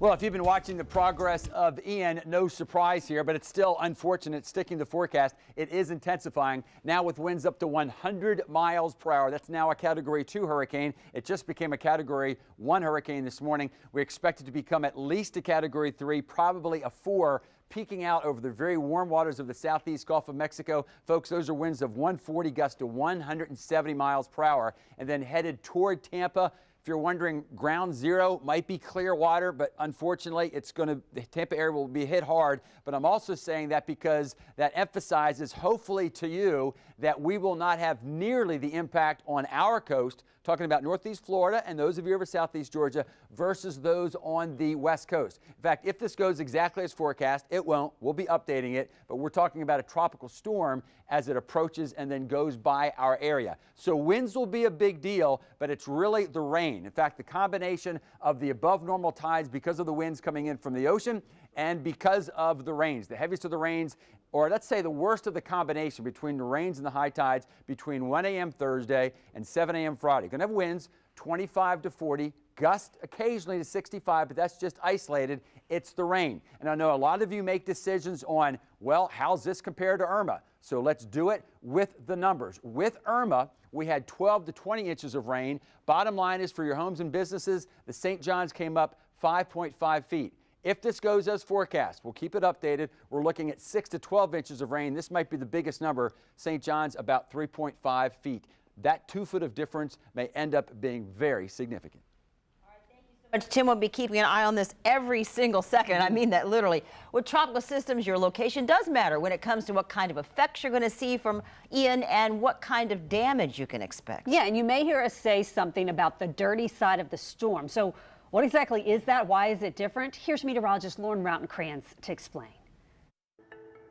Well, if you've been watching the progress of Ian, no surprise here, but it's still unfortunate sticking to the forecast. It is intensifying now with winds up to 100 miles per hour. That's now a Category 2 hurricane. It just became a Category 1 hurricane this morning. We expect it to become at least a Category 3, probably a 4, peaking out over the very warm waters of the southeast Gulf of Mexico. Folks, those are winds of 140 gusts to 170 miles per hour, and then headed toward Tampa. If you're wondering, ground zero might be clear water, but unfortunately, the Tampa area will be hit hard. But I'm also saying that because that emphasizes, hopefully to you, that we will not have nearly the impact on our coast, talking about northeast Florida and those of you over southeast Georgia versus those on the west coast. In fact, if this goes exactly as forecast, it won't. We'll be updating it, but we're talking about a tropical storm as it approaches and then goes by our area. So winds will be a big deal, but it's really the rain. In fact, the combination of the above normal tides because of the winds coming in from the ocean and because of the rains, the heaviest of the rains, or let's say the worst of the combination between the rains and the high tides between 1 a.m. Thursday and 7 a.m. Friday. Going to have winds 25 to 40, gust occasionally to 65, but that's just isolated. It's the rain. And I know a lot of you make decisions on, well, how's this compared to Irma? So let's do it with the numbers. With Irma, we had 12 to 20 inches of rain. Bottom line is for your homes and businesses, the St. Johns came up 5.5 feet. If this goes as forecast, we'll keep it updated. We're looking at 6 to 12 inches of rain. This might be the biggest number. St. John's about 3.5 feet. That 2 foot of difference may end up being very significant. But Tim will be keeping an eye on this every single second. I mean that literally. With tropical systems, your location does matter when it comes to what kind of effects you're going to see from Ian and what kind of damage you can expect. Yeah, and you may hear us say something about the dirty side of the storm. So what exactly is that? Why is it different? Here's meteorologist Lauren Rautenkranz to explain.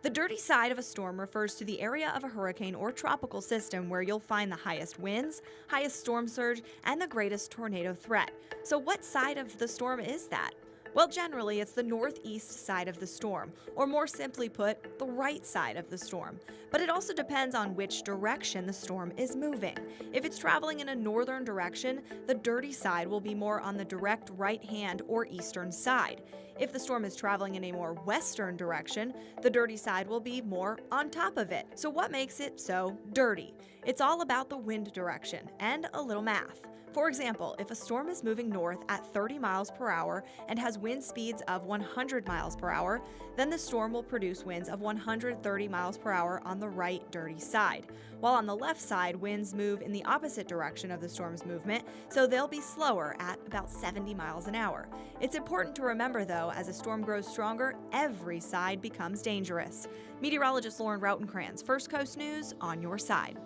The dirty side of a storm refers to the area of a hurricane or tropical system where you'll find the highest winds, highest storm surge, and the greatest tornado threat. So what side of the storm is that? Well, generally, it's the northeast side of the storm, or more simply put, the right side of the storm. But it also depends on which direction the storm is moving. If it's traveling in a northern direction, the dirty side will be more on the direct right-hand or eastern side. If the storm is traveling in a more western direction, the dirty side will be more on top of it. So what makes it so dirty? It's all about the wind direction and a little math. For example, if a storm is moving north at 30 miles per hour and has wind speeds of 100 miles per hour, then the storm will produce winds of 130 miles per hour on the right dirty side. While on the left side, winds move in the opposite direction of the storm's movement, so they'll be slower at about 70 miles an hour. It's important to remember, though, as a storm grows stronger, every side becomes dangerous. Meteorologist Lauren Rautenkranz, First Coast News, on your side.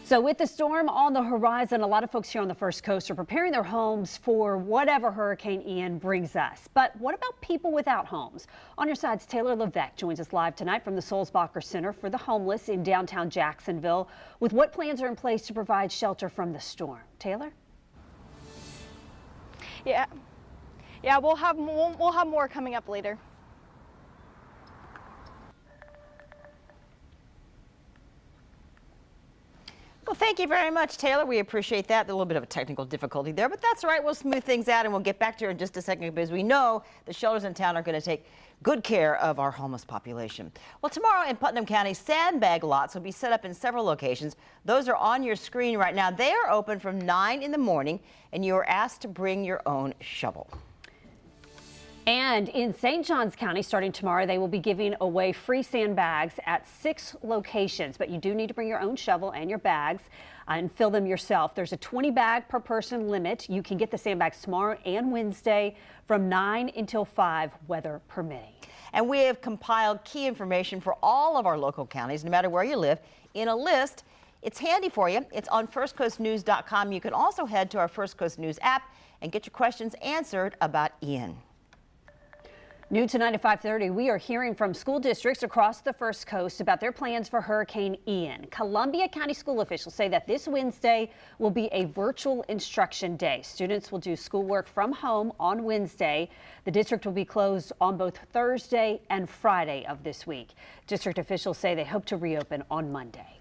So with the storm on the horizon, a lot of folks here on the First Coast are preparing their homes for whatever Hurricane Ian brings us. But what about people without homes? On your side's Taylor Levesque joins us live tonight from the Sulzbacher Center for the Homeless in downtown Jacksonville with what plans are in place to provide shelter from the storm. Taylor? Yeah, we'll have more coming up later. Well, thank you very much, Taylor. We appreciate that. A little bit of a technical difficulty there, but that's all right. We'll smooth things out and we'll get back to her in just a second because we know the shelters in town are going to take good care of our homeless population. Well, tomorrow in Putnam County, sandbag lots will be set up in several locations. Those are on your screen right now. They are open from 9 in the morning and you are asked to bring your own shovel. And in St. Johns County, starting tomorrow, they will be giving away free sandbags at 6 locations. But you do need to bring your own shovel and your bags and fill them yourself. There's a 20 bag per person limit. You can get the sandbags tomorrow and Wednesday from 9 until 5, weather permitting. And we have compiled key information for all of our local counties, no matter where you live, in a list. It's handy for you. It's on firstcoastnews.com. You can also head to our First Coast News app and get your questions answered about Ian. New tonight at 5:30, we are hearing from school districts across the First Coast about their plans for Hurricane Ian. Columbia County school officials say that this Wednesday will be a virtual instruction day. Students will do schoolwork from home on Wednesday. The district will be closed on both Thursday and Friday of this week. District officials say they hope to reopen on Monday.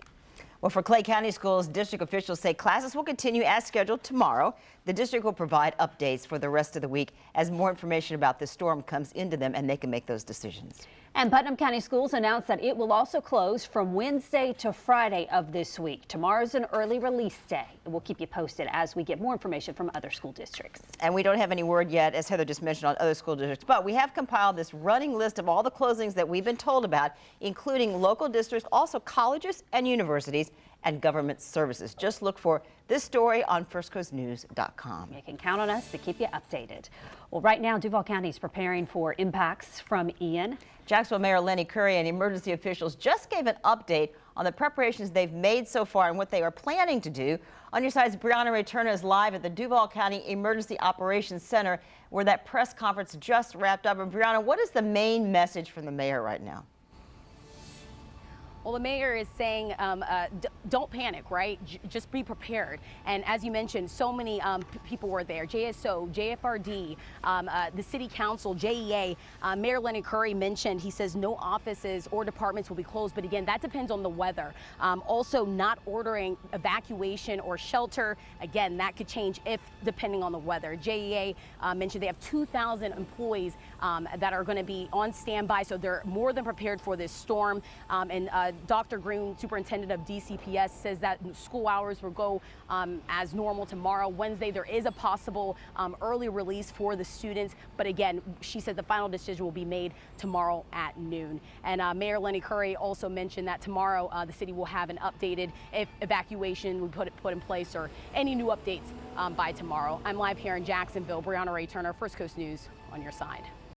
Well, for Clay County Schools, district officials say classes will continue as scheduled tomorrow. The district will provide updates for the rest of the week as more information about the storm comes into them and they can make those decisions. And Putnam County Schools announced that it will also close from Wednesday to Friday of this week. Tomorrow's an early release day. We'll keep you posted as we get more information from other school districts. And we don't have any word yet, as Heather just mentioned, on other school districts, but we have compiled this running list of all the closings that we've been told about, including local districts, also colleges and universities, and government services. Just look for this story on firstcoastnews.com. You can count on us to keep you updated. Well, right now, Duval County is preparing for impacts from Ian. Jacksonville Mayor Lenny Curry and emergency officials just gave an update on the preparations they've made so far and what they are planning to do. On your side's Brianna Ray Turner is live at the Duval County Emergency Operations Center, where that press conference just wrapped up. And Brianna, what is the main message from the mayor right now? Well, the mayor is saying don't panic, right? Just be prepared. And as you mentioned, so many people were there. JSO, JFRD, the city council, JEA. Mayor Lenny Curry mentioned, he says no offices or departments will be closed. But again, that depends on the weather. Also not ordering evacuation or shelter. Again, that could change depending on the weather. JEA mentioned they have 2,000 employees that are going to be on standby. So they're more than prepared for this storm. Dr. Green, superintendent of DCPS, says that school hours will go as normal tomorrow. Wednesday, there is a possible early release for the students. But again, she said the final decision will be made tomorrow at noon. And Mayor Lenny Curry also mentioned that tomorrow the city will have an updated evacuation we put in place or any new updates by tomorrow. I'm live here in Jacksonville. Brianna Ray Turner, First Coast News on your side.